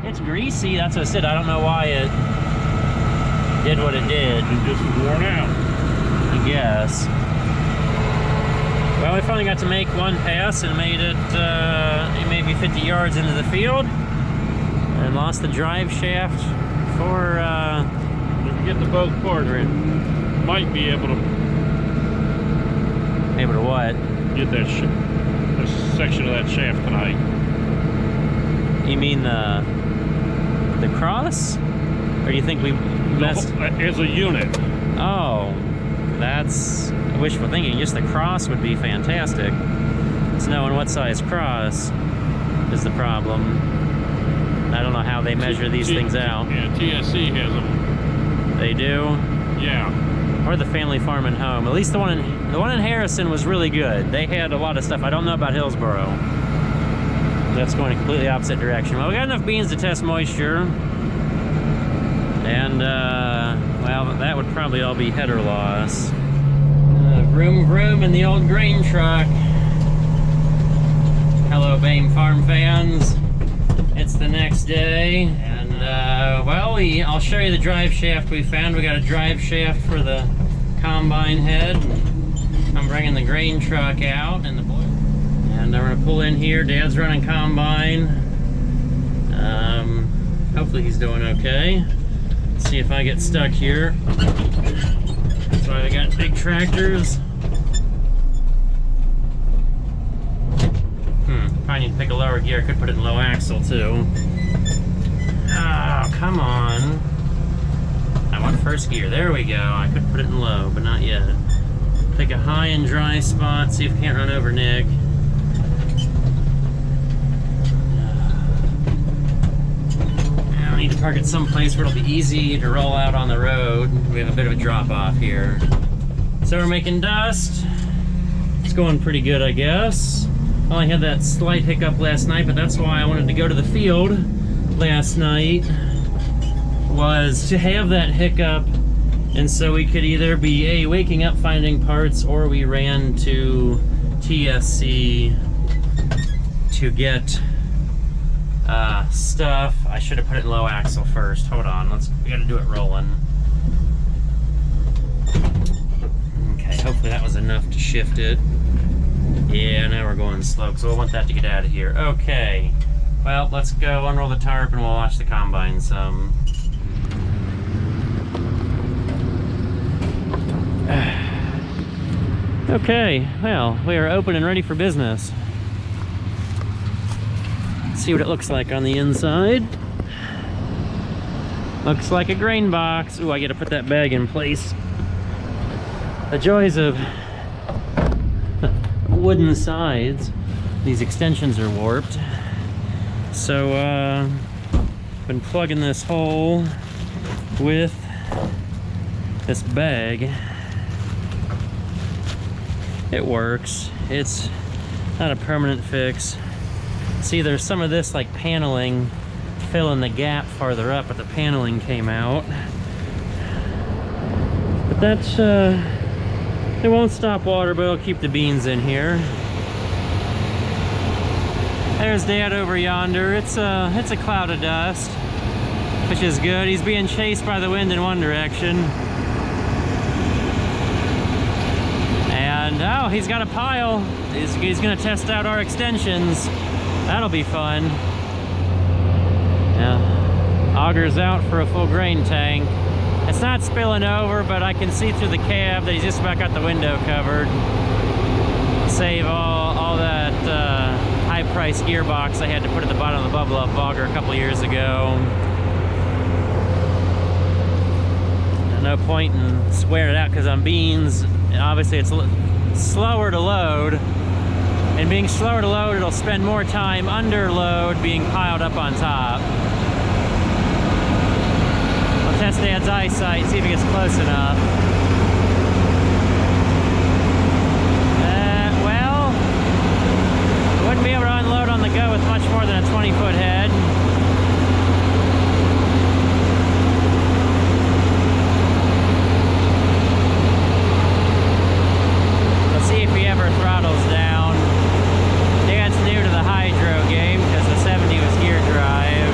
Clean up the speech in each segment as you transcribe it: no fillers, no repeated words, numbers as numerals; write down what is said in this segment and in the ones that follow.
It's greasy, that's what I said. I don't know why it did what it did. It just worn out. I guess. Well, we finally got to make one pass and made it maybe 50 yards into the field. And lost the drive shaft for... if we get the boat quarter, might be able to... Able to what? Get that section of that shaft tonight. You mean the cross? Or do you think we messed... As a unit. Oh, that's wishful thinking. Just the cross would be fantastic. It's knowing what size cross is the problem. I don't know how they measure these things out. Yeah, TSC has them. They do? Yeah. Or the Family Farm and Home. At least the one in Harrison was really good. They had a lot of stuff. I don't know about Hillsboro. That's going a completely opposite direction. Well, we got enough beans to test moisture. And, well, that would probably all be header loss. Vroom vroom in the old grain truck. Hello, Bame Farm fans. It's the next day, and well, I'll show you the drive shaft we found. We got a drive shaft for the combine head. I'm bringing the grain truck out, and I'm gonna pull in here. Dad's running combine. Hopefully he's doing okay. Let's see if I get stuck here. That's why they got big tractors. Probably need to pick a lower gear. I could put it in low axle too. Oh, come on. I want first gear. There we go. I could put it in low, but not yet. Pick a high and dry spot. See if we can't run over Nick. I need to park it someplace where it'll be easy to roll out on the road. We have a bit of a drop off here. So we're making dust. It's going pretty good, I guess. I only had that slight hiccup last night, but that's why I wanted to go to the field last night, was to have that hiccup, and so we could either be waking up finding parts, or we ran to TSC to get stuff. I should have put it in low axle first. Hold on, we gotta do it rolling. Okay, hopefully that was enough to shift it. Yeah, now we're going slow, so we'll want that to get out of here. Okay, well, let's go unroll the tarp and we'll watch the combine some. Okay, well, we are open and ready for business. Let's see what it looks like on the inside. Looks like a grain box. Ooh, I gotta put that bag in place. The joys of wooden sides. These extensions are warped. So, been plugging this hole with this bag. It works. It's not a permanent fix. See, there's some of this like paneling filling the gap farther up, but the paneling came out. But that's, it won't stop water, but it'll keep the beans in here. There's Dad over yonder. It's a cloud of dust, which is good. He's being chased by the wind in one direction. And oh, he's got a pile. He's gonna test out our extensions. That'll be fun. Yeah, augers out for a full grain tank. It's not spilling over, but I can see through the cab that he's just about got the window covered. Save all that high-priced gearbox I had to put at the bottom of the bubble up auger a couple years ago. No point in swearing it out because on beans, obviously it's slower to load. And being slower to load, it'll spend more time under load being piled up on top. I'll test Dad's eyesight, see if he gets close enough. Well, I wouldn't be able to unload on the go with much more than a 20-foot head. Let's see if he ever throttles down. Dad's new to the hydro game because the 70 was gear drive.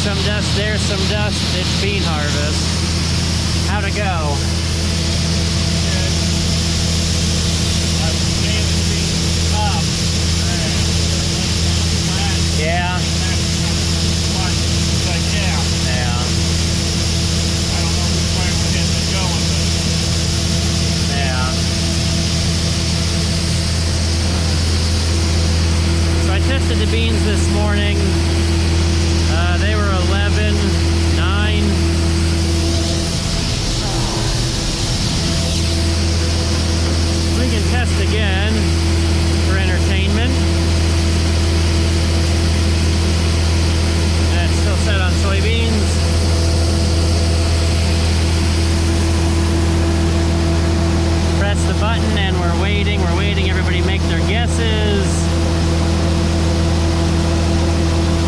some dust, there's some dust. It's bean harvest. How'd it go? Yeah. Yeah. I don't know which way we're getting it going, but Yeah. So I tested the beans this morning. They were 11, 9. We can test again for entertainment. And it's still set on soybeans. Press the button and we're waiting. We're waiting. Everybody make their guesses.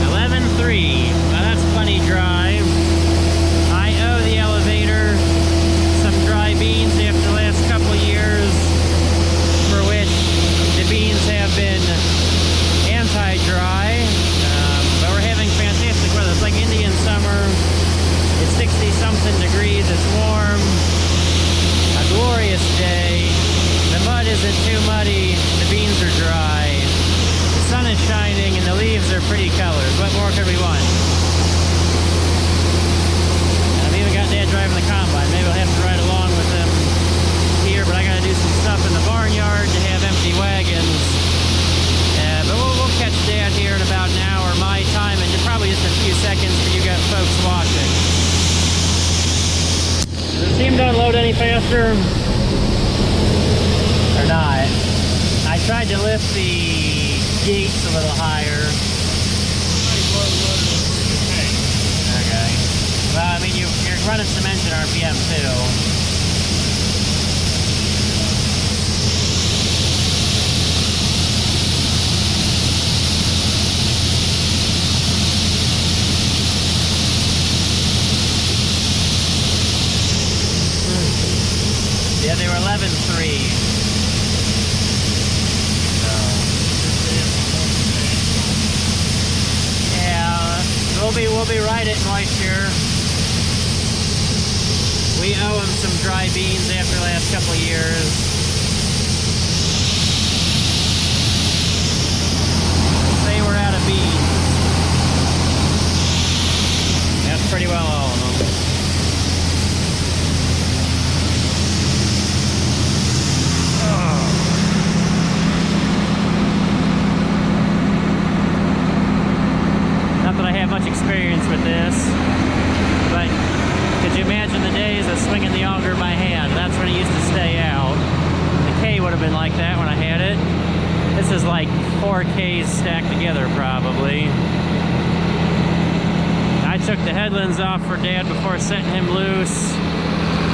11-3. Well, that's plenty dry. I owe the elevator some dry beans after the last couple of years, for which the beans have been anti-dry. But we're having fantastic weather. It's like Indian summer. It's 60-something degrees. It's warm. A glorious day. The mud isn't too muddy. The beans are dry. The sun is shining and the leaves are pretty colors. What more could we want? I've even got Dad driving the combine. Maybe I'll have to ride along with him here, but I gotta do some stuff in the barnyard to have empty wagons. But we'll catch Dad here in about an hour my time, and probably just a few seconds for you guys folks watching. Does it seem to unload any faster? Or not? I tried to lift the gates a little higher. Okay. Well, I mean, you're running some engine RPM too. Yeah, they were 11-3. We'll be right at moisture. We owe them some dry beans after the last couple of years. Say we're out of beans. That's pretty well all of them. Not that I have much experience with this, but could you imagine the days of swinging the auger by hand? That's when it used to stay out. The K would have been like that when I had it. This is like 4 Ks stacked together probably. I took the headlands off for Dad before setting him loose.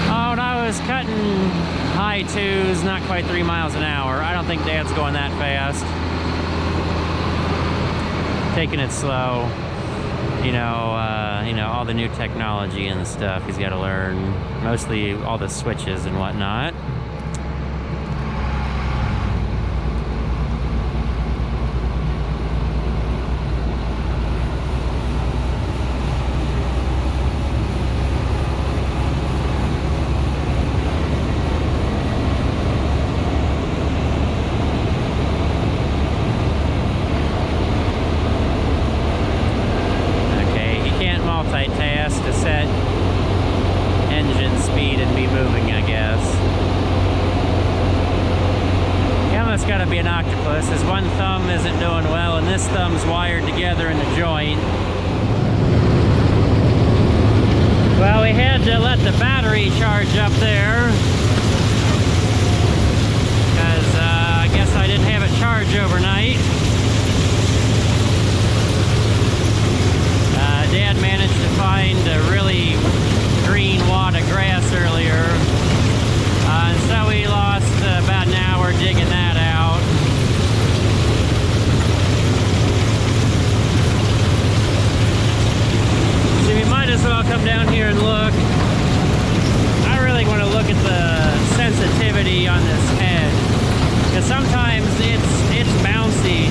Oh, and I was cutting high 2s, not quite 3 miles an hour. I don't think Dad's going that fast. Taking it slow. You know, all the new technology and the stuff he's got to learn. Mostly all the switches and whatnot. Multitask to set engine speed and be moving, I guess. He almost got to be an octopus. His one thumb isn't doing well, and this thumb's wired together in the joint. Well, we had to let the battery charge up there because I guess I didn't have it charged overnight. Dad managed to find a really green wad of grass earlier, and so we lost about an hour digging that out. So we might as well come down here and look. I really want to look at the sensitivity on this head, because sometimes it's bouncy.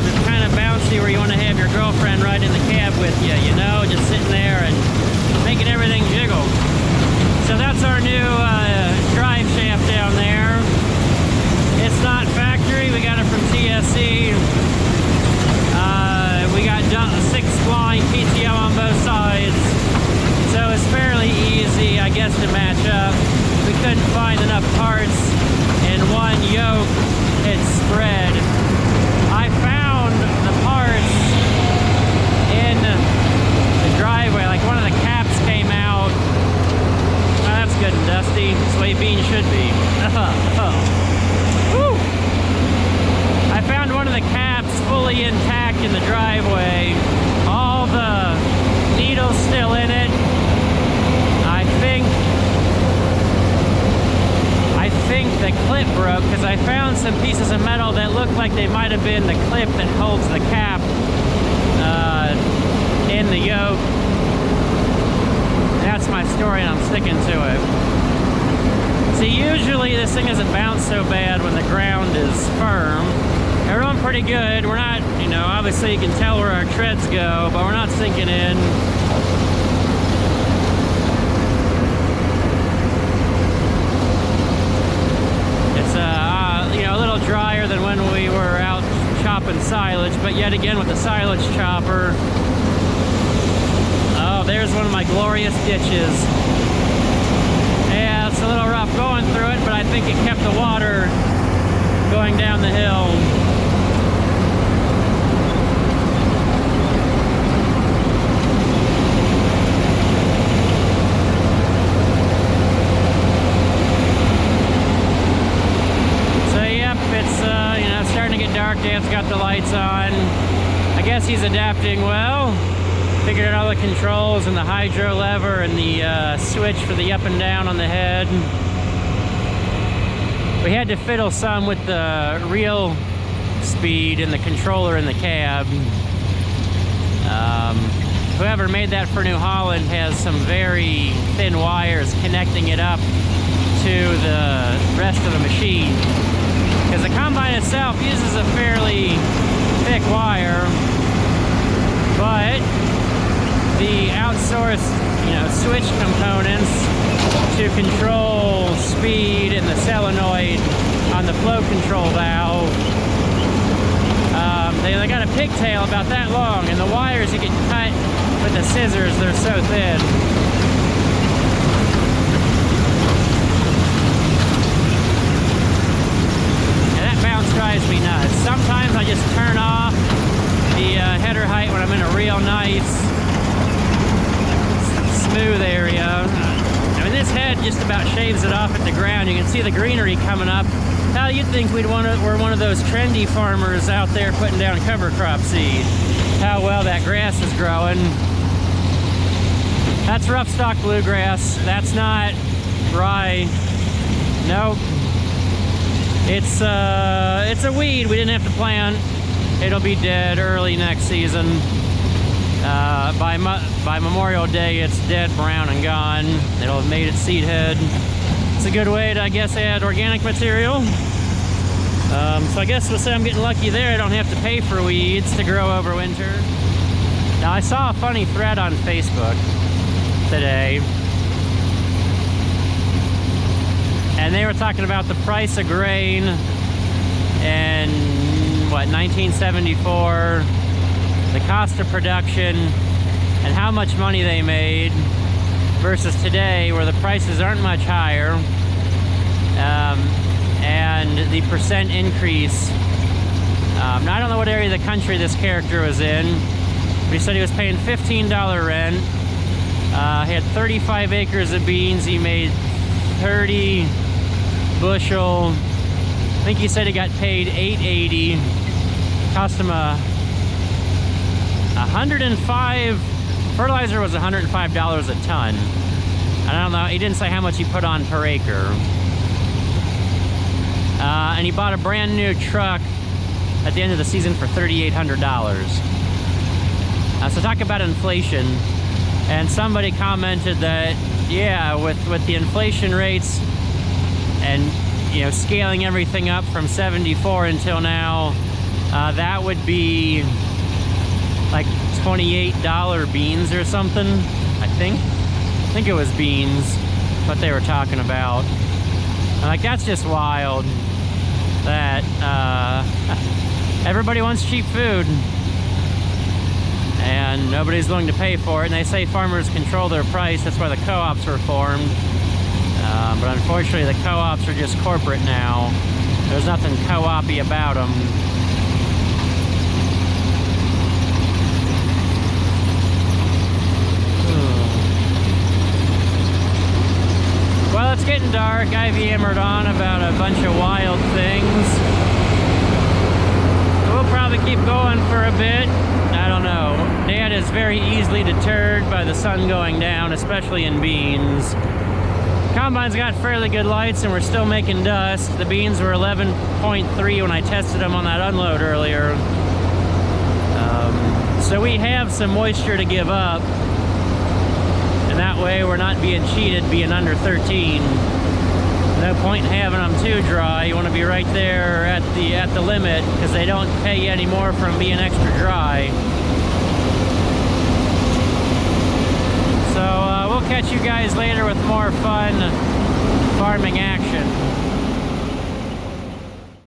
It's kind of bouncy where you want to have your girlfriend right in the cab with you, you know, just sitting there and making everything jiggle. So that's our new drive shaft down there. It's not factory, we got it from TSC. We got 6 flying PTO on both sides, so it's fairly easy, I guess, to match up. We couldn't find enough parts in one yoke. It's spread. I found the parts in the driveway, like one of the caps came out. Oh, that's good and dusty. That's the way beans should be. Woo! I found one of the caps fully intact in the driveway. All the needles still in it. I think the clip broke because I found some pieces of metal that looked like they might have been the clip that holds the cap in the yoke. That's my story and I'm sticking to it. See, usually this thing doesn't bounce so bad when the ground is firm. We're doing pretty good. We're not, you know, obviously you can tell where our treads go, but we're not sinking in. It's you know, a little drier than when we were out chopping silage, but yet again with the silage chopper. Oh, there's one of my glorious ditches. Yeah, it's a little rough going through it, but I think it kept the water going down the hill. Dan's got the lights on. I guess he's adapting well. Figured out all the controls and the hydro lever and the switch for the up and down on the head. We had to fiddle some with the reel speed and the controller in the cab. Whoever made that for New Holland has some very thin wires connecting it up to the rest of the machine. Because the combine itself uses a fairly thick wire, but the outsourced, you know, switch components to control speed and the solenoid on the flow control valve, they got a pigtail about that long, and the wires you can cut with the scissors, they're so thin. Drives me nuts. Sometimes I just turn off the header height when I'm in a real nice smooth area. I mean, this head just about shaves it off at the ground. You can see the greenery coming up. How you'd think we're one of those trendy farmers out there putting down cover crop seed. How well that grass is growing. That's rough stock bluegrass. That's not rye. Nope. It's a weed we didn't have to plant. It'll be dead early next season. By Memorial Day, it's dead, brown, and gone. It'll have made its seed head. It's a good way to, I guess, add organic material. So I guess we'll say I'm getting lucky there. I don't have to pay for weeds to grow over winter. Now, I saw a funny thread on Facebook today. And they were talking about the price of grain in, what, 1974, the cost of production, and how much money they made versus today, where the prices aren't much higher, and the percent increase. Now, I don't know what area of the country this character was in, but he said he was paying $15 rent. He had 35 acres of beans. He made 30 bushel. I think he said he got paid $8.80. Cost him 105. Fertilizer was $105 a ton. I don't know. He didn't say how much he put on per acre. And he bought a brand new truck at the end of the season for $3,800. So talk about inflation. And somebody commented that, yeah, with the inflation rates and, you know, scaling everything up from 74 until now, that would be like $28 beans or something, I think it was beans, what they were talking about. Like, that's just wild that everybody wants cheap food and nobody's willing to pay for it. And they say farmers control their price. That's why the co-ops were formed. But unfortunately, the co-ops are just corporate now. There's nothing co-op-y about them. Well, it's getting dark. I've yammered on about a bunch of wild things. We'll probably keep going for a bit. I don't know. Dad is very easily deterred by the sun going down, especially in beans. Combine's got fairly good lights and we're still making dust. The beans were 11.3 when I tested them on that unload earlier. So we have some moisture to give up. And that way we're not being cheated being under 13. No point in having them too dry. You want to be right there at the limit because they don't pay you anymore from being extra dry. So we'll catch you guys later with more fun farming action.